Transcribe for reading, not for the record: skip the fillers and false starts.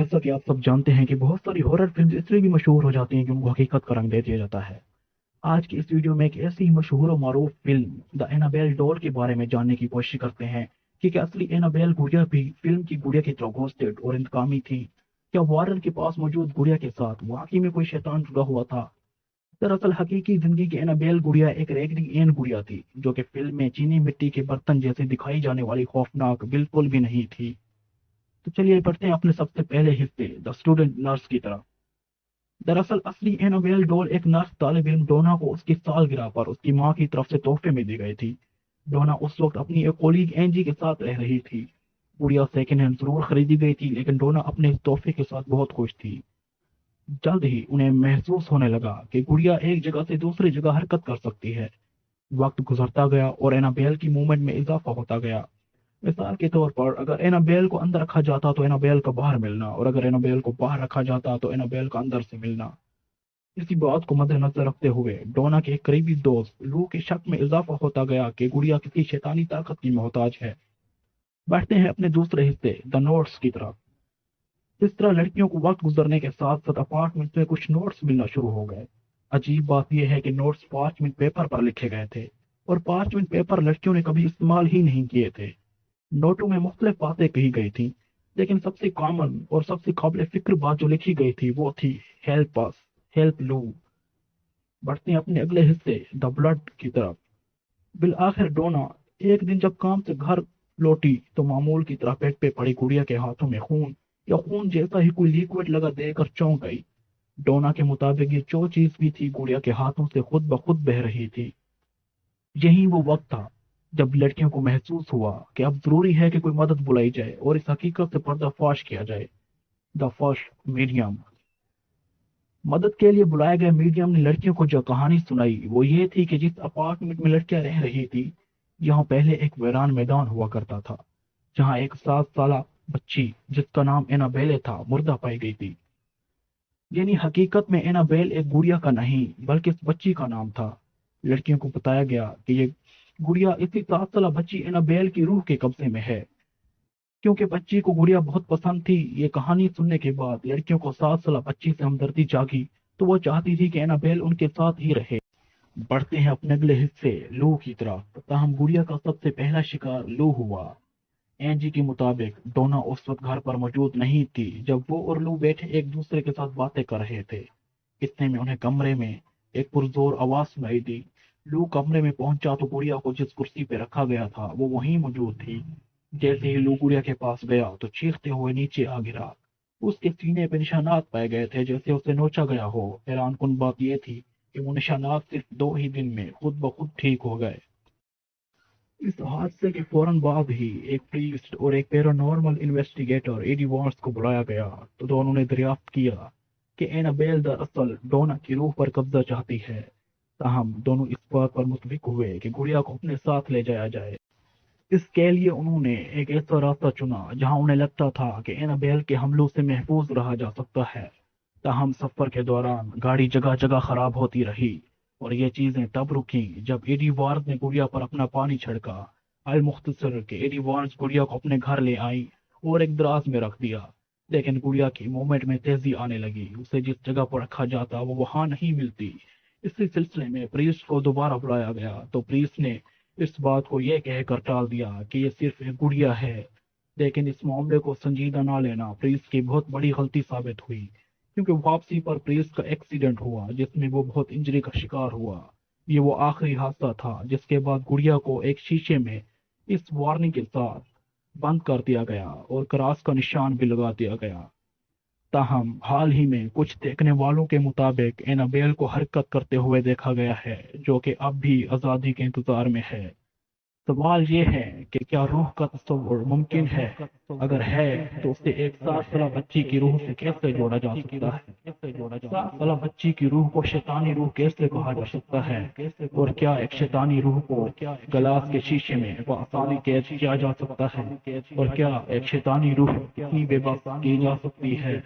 جیسا کہ آپ سب جانتے ہیں کہ بہت ساری ہارر فلمز اس لیے بھی مشہور ہو جاتی ہیں کہ ان کو حقیقت کا رنگ دے دیا جاتا ہے۔ آج کی اس ویڈیو میں ایک ایسی مشہور و معروف فلم دا اینابیل ڈول کے بارے میں جاننے کی کوشش کرتے ہیں کہ کیا اصلی اینابیل گڑیا بھی فلم کی گڑیا کی طرح گھوسٹڈ اور انتقامی تھی؟ کیا وارن کے پاس موجود گڑیا کے ساتھ واقعی میں کوئی شیطان جڑا ہوا تھا؟ دراصل حقیقی زندگی کی اینابیل گڑیا ایک ریگڈی این گڑیا تھی جو کہ فلم میں چینی مٹی کے برتن جیسے دکھائی جانے والی خوفناک بالکل بھی نہیں تھی۔ تو چلیے پڑھتے ہیں اپنے سب سے پہلے حصے دا اسٹوڈنٹ نرس کی طرف۔ دراصل اصلی اینابیل ڈول ایک نرس طالب علم ڈونا کو اس کی سالگرہ پر اس کی ماں کی طرف سے تحفے میں دی گئی تھی۔ ڈونا اس وقت اپنی ایک کولیگ اینجی کے ساتھ رہ رہی تھی۔ گڑیا سیکنڈ ہینڈ ضرور خریدی گئی تھی لیکن ڈونا اپنے اس تحفے کے ساتھ بہت خوش تھی۔ جلد ہی انہیں محسوس ہونے لگا کہ گڑیا ایک جگہ سے دوسری جگہ حرکت کر سکتی ہے۔ وقت گزرتا گیا اور اینابیل کی موومنٹ میں اضافہ ہوتا گیا۔ مثال کے طور پر اگر اینابیل کو اندر رکھا جاتا تو اینابیل کا باہر ملنا، اور اگر اینابیل کو باہر رکھا جاتا تو اینابیل کا اندر سے ملنا۔ اسی بات کو مد نظر رکھتے ہوئے ڈونا کے ایک قریبی دوست لو کے شک میں اضافہ ہوتا گیا کہ گڑیا کسی شیطانی طاقت کی محتاج ہے۔ بڑھتے ہیں اپنے دوسرے حصے دا نوٹس کی طرف۔ اس طرح لڑکیوں کو وقت گزرنے کے ساتھ ساتھ اپارٹمنٹ میں کچھ نوٹس ملنا شروع ہو گئے۔ عجیب بات یہ ہے کہ نوٹس پارچمنٹ پیپر پر لکھے گئے تھے، اور پارچمنٹ پیپر لڑکیوں نے کبھی استعمال ہی نہیں کیے تھے۔ نوٹوں میں مختلف باتیں کہی گئی تھیں، لیکن سب سے کامن اور سب سے قابل فکر بات جو لکھی گئی تھی وہ تھی ہیلپ اس، ہیلپ لو۔ بڑھتے ہیں اپنے اگلے حصے دا بلڈ کی طرف۔ بالآخر ڈونا ایک دن جب کام سے گھر لوٹی تو معمول کی طرح بیڈ پہ پڑی گڑیا کے ہاتھوں میں خون یا خون جیسا ہی کوئی لیکوڈ لگا دے کر چونک گئی۔ ڈونا کے مطابق یہ جو چیز بھی تھی گڑیا کے ہاتھوں سے خود بخود بہ رہی تھی۔ یہی وہ وقت تھا جب لڑکیوں کو محسوس ہوا کہ اب ضروری ہے کہ کوئی مدد بلائی جائے اور اس حقیقت سے پردہ فاش کیا جائے۔ The first medium. مدد کے لیے بلائے گئے میڈیم نے لڑکیوں کو جو کہانی سنائی وہ یہ تھی کہ جس اپارٹمنٹ میں لڑکیاں رہ رہی تھی یہاں پہلے ایک ویران میدان ہوا کرتا تھا جہاں ایک 7 سالہ بچی جس کا نام اینابیل تھا مردہ پائی گئی تھی۔ یعنی حقیقت میں اینابیل ایک گڑیا کا نہیں بلکہ اس بچی کا نام تھا۔ لڑکیوں کو بتایا گیا کہ یہ گڑیا اسی 7 سالہ بچی اینابیل کی روح کے قبضے میں ہے۔ کیونکہ بچی کو گڑیا بہت پسند تھی، یہ کہانی سننے کے بعد لڑکیوں کو 7 سالہ بچی سے ہمدردی جاگی تو وہ چاہتی تھی کہ اینابیل ان کے ساتھ ہی رہے۔ بڑھتے ہیں اپنے اگلے حصے لو کی طرف۔ تاہم گڑیا کا سب سے پہلا شکار لو ہوا۔ اینجی کے مطابق ڈونا اس وقت گھر پر موجود نہیں تھی جب وہ اور لو بیٹھے ایک دوسرے کے ساتھ باتیں کر رہے تھے۔ اتنے میں انہیں کمرے میں ایک پرزور آواز سنائی دی۔ لو کمرے میں پہنچا تو گڑیا کو جس کرسی پہ رکھا گیا تھا وہ وہیں موجود تھی۔ جیسے ہی لو گڑیا کے پاس گیا تو چیختے ہوئے نیچے آ گرا۔ اس کے سینے پہ نشانات پائے گئے تھے جیسے اسے نوچا گیا ہو۔ حیران کن بات یہ تھی کہ وہ نشانات صرف 2 ہی دن میں خود بخود ٹھیک ہو گئے۔ اس حادثے کے فوراً بعد ہی ایک پریسٹ اور ایک پیرانارمل انویسٹیگیٹر ایڈی وارنز کو بلایا گیا تو دونوں نے دریافت کیا کہ اینابیل دراصل ڈونا کی روح پر قبضہ چاہتی ہے۔ تاہم دونوں اس بات پر متفق ہوئے کہ گڑیا کو اپنے ساتھ لے جایا جائے۔ اس کے لیے انہوں نے ایک ایسا راستہ چنا جہاں انہیں لگتا تھا کہ اینابیل کے حملوں سے محفوظ رہا جا سکتا ہے۔ تاہم سفر کے دوران گاڑی جگہ جگہ خراب ہوتی رہی اور یہ چیزیں تب رکیں جب ایڈی وارنز نے گڑیا پر اپنا پانی چھڑکا۔ المختصر کہ ایڈی وارنز گڑیا کو اپنے گھر لے آئی اور ایک دراز میں رکھ دیا، لیکن گڑیا کی موومنٹ میں تیزی آنے لگی۔ اسے جس جگہ پر رکھا جاتا وہ وہاں نہیں ملتی۔ اسی سلسلے میں پریسٹ کو دوبارہ بلایا گیا تو پریسٹ نے اس بات کو یہ کہہ کر ٹال دیا کہ یہ صرف ایک گڑیا ہے، لیکن اس معاملے کو سنجیدہ نہ لینا پریسٹ کی بہت بڑی غلطی ثابت ہوئی، کیونکہ واپسی پر پریسٹ کا ایکسیڈنٹ ہوا جس میں وہ بہت انجری کا شکار ہوا۔ یہ وہ آخری حادثہ تھا جس کے بعد گڑیا کو ایک شیشے میں اس وارننگ کے ساتھ بند کر دیا گیا اور کراس کا نشان بھی لگا دیا گیا۔ تاہم حال ہی میں کچھ دیکھنے والوں کے مطابق اینابیل کو حرکت کرتے ہوئے دیکھا گیا ہے جو کہ اب بھی آزادی کے انتظار میں ہے۔ سوال یہ ہے کہ کیا روح کا تصور ممکن ہے؟ اگر ہے تو اسے ایک 7 سالہ بچی کی روح سے کیسے جوڑا جا سکتا ہے؟ 7 سالہ بچی کی روح کو شیطانی روح کیسے کہا جا سکتا ہے؟ اور کیا ایک شیطانی روح کو گلاس کے شیشے میں بآسانی قید کیا جا سکتا ہے؟ اور کیا ایک شیطانی روح اتنی بے بس کی جا سکتی ہے